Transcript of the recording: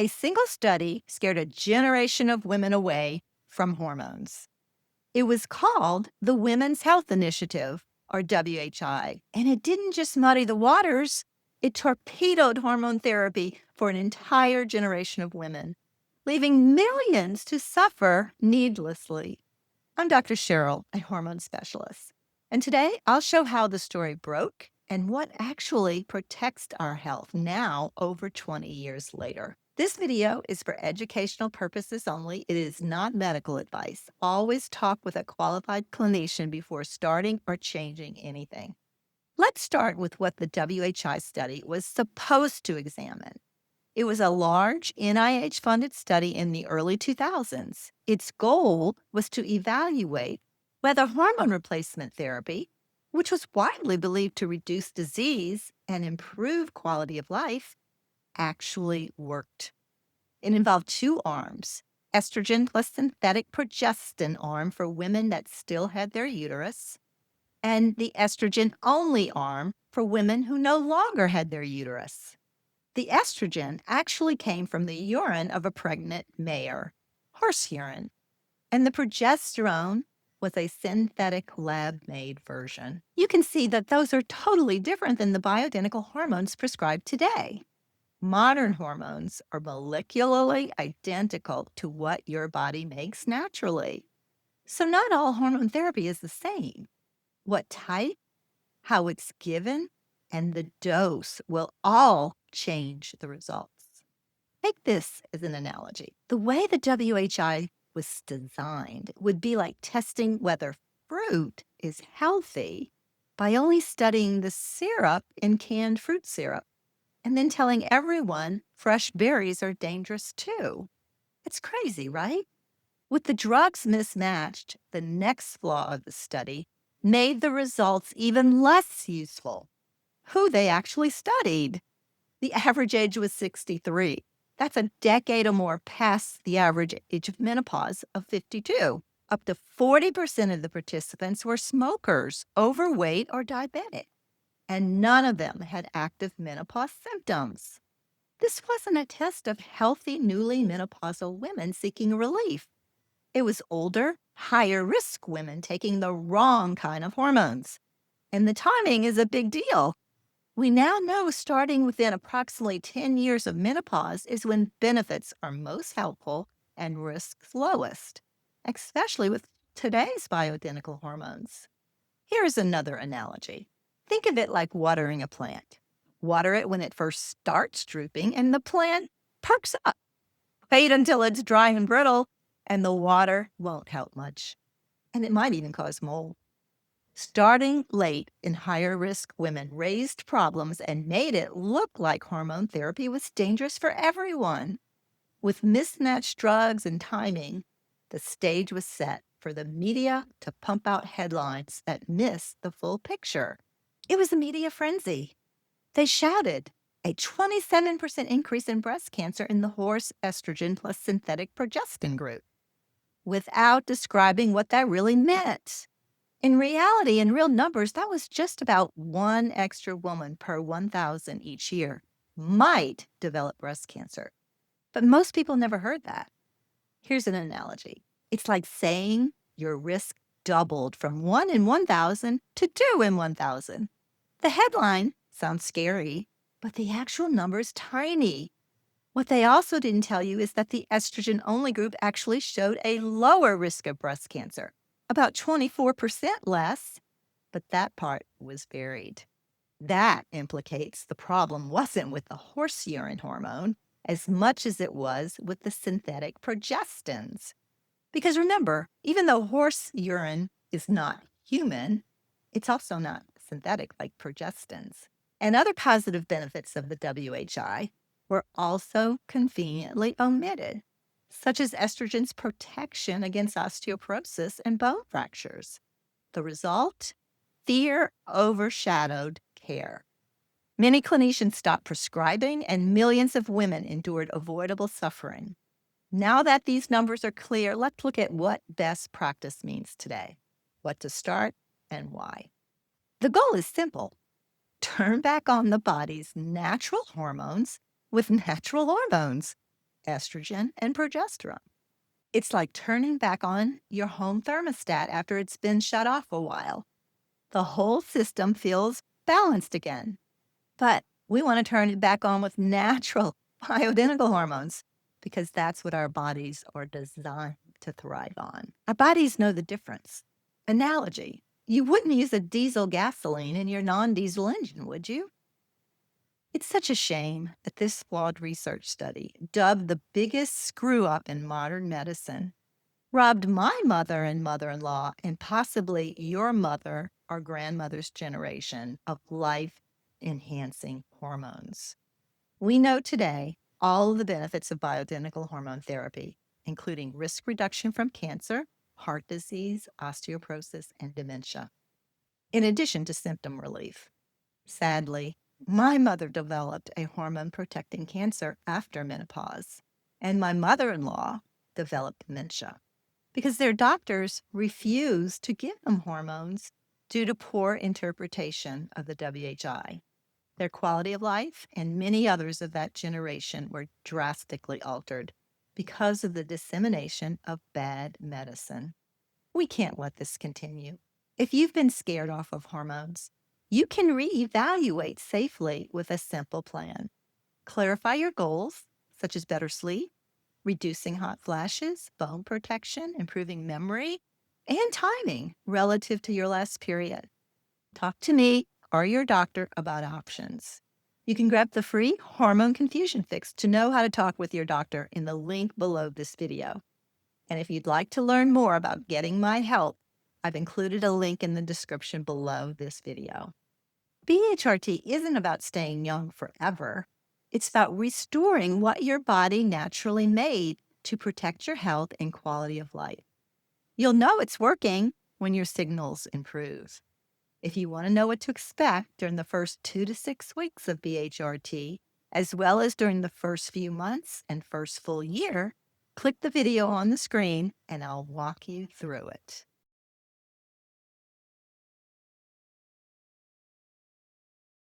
A single study scared a generation of women away from hormones. It was called the Women's Health Initiative, or WHI, and it didn't just muddy the waters, it torpedoed hormone therapy for an entire generation of women, leaving millions to suffer needlessly. I'm Dr. Cheryl, a hormone specialist, and today I'll show how the story broke and what actually protects our health now over 20 years later. This video is for educational purposes only. It is not medical advice. Always talk with a qualified clinician before starting or changing anything. Let's start with what the WHI study was supposed to examine. It was a large NIH-funded study in the early 2000s. Its goal was to evaluate whether hormone replacement therapy, which was widely believed to reduce disease and improve quality of life, actually worked. It involved two arms: estrogen plus synthetic progestin arm for women that still had their uterus, and the estrogen-only arm for women who no longer had their uterus. The estrogen actually came from the urine of a pregnant mare, horse urine, and the progesterone was a synthetic lab-made version. You can see that those are totally different than the bioidentical hormones prescribed today. Modern hormones are molecularly identical to what your body makes naturally. So not all hormone therapy is the same. What type, how it's given, and the dose will all change the results. Take this as an analogy. The way the WHI was designed would be like testing whether fruit is healthy by only studying the syrup in canned fruit syrup and then telling everyone fresh berries are dangerous too. It's crazy, right? With the drugs mismatched, the next flaw of the study made the results even less useful. Who they actually studied. The average age was 63. That's a decade or more past the average age of menopause of 52. Up to 40% of the participants were smokers, overweight, or diabetic, and none of them had active menopause symptoms. This wasn't a test of healthy, newly menopausal women seeking relief. It was older, higher risk women taking the wrong kind of hormones. And the timing is a big deal. We now know starting within approximately 10 years of menopause is when benefits are most helpful and risks lowest, especially with today's bioidentical hormones. Here's another analogy. Think of it like watering a plant. Water it when it first starts drooping and the plant perks up. Wait until it's dry and brittle, and the water won't help much. And it might even cause mold. Starting late in higher risk women raised problems and made it look like hormone therapy was dangerous for everyone. With mismatched drugs and timing, the stage was set for the media to pump out headlines that missed the full picture. It was a media frenzy. They shouted a 27% increase in breast cancer in the horse estrogen plus synthetic progestin group, without describing what that really meant. In reality, in real numbers, that was just about one extra woman per 1,000 each year might develop breast cancer. But most people never heard that. Here's an analogy. It's like saying your risk doubled from 1 in 1,000 to 2 in 1,000. The headline sounds scary, but the actual number is tiny. What they also didn't tell you is that the estrogen-only group actually showed a lower risk of breast cancer, about 24% less, but that part was buried. That implicates the problem wasn't with the horse urine hormone as much as it was with the synthetic progestins. Because remember, even though horse urine is not human, it's also not synthetic like progestins. And other positive benefits of the WHI were also conveniently omitted, such as estrogen's protection against osteoporosis and bone fractures. The result? Fear overshadowed care. Many clinicians stopped prescribing, and millions of women endured avoidable suffering. Now that these numbers are clear, let's look at what best practice means today, what to start, and why. The goal is simple. Turn back on the body's natural hormones with natural hormones. estrogen, and progesterone. It's like turning back on your home thermostat after it's been shut off a while. The whole system feels balanced again. But we want to turn it back on with natural bioidentical hormones because that's what our bodies are designed to thrive on. Our bodies know the difference. Analogy: you wouldn't use a diesel gasoline in your non diesel engine, would you? It's such a shame that this flawed research study, dubbed the biggest screw up in modern medicine, robbed my mother and mother in law, and possibly your mother or grandmother's generation, of life enhancing hormones. We know today all of the benefits of bioidentical hormone therapy, including risk reduction from cancer, heart disease, osteoporosis, and dementia, in addition to symptom relief. Sadly, my mother developed a hormone protecting cancer after menopause, and my mother in law developed dementia because their doctors refused to give them hormones due to poor interpretation of the WHI. Their quality of life and many others of that generation were drastically altered because of the dissemination of bad medicine. We can't let this continue. If you've been scared off of hormones, you can reevaluate safely with a simple plan. Clarify your goals, such as better sleep, reducing hot flashes, bone protection, improving memory, and timing relative to your last period. Talk to me or your doctor about options. You can grab the free Hormone Confusion Fix to know how to talk with your doctor in the link below this video. And if you'd like to learn more about getting my help, I've included a link in the description below this video. BHRT isn't about staying young forever. It's about restoring what your body naturally made to protect your health and quality of life. You'll know it's working when your signals improve. If you want to know what to expect during the first 2 to 6 weeks of BHRT, as well as during the first few months and first full year, click the video on the screen and I'll walk you through it.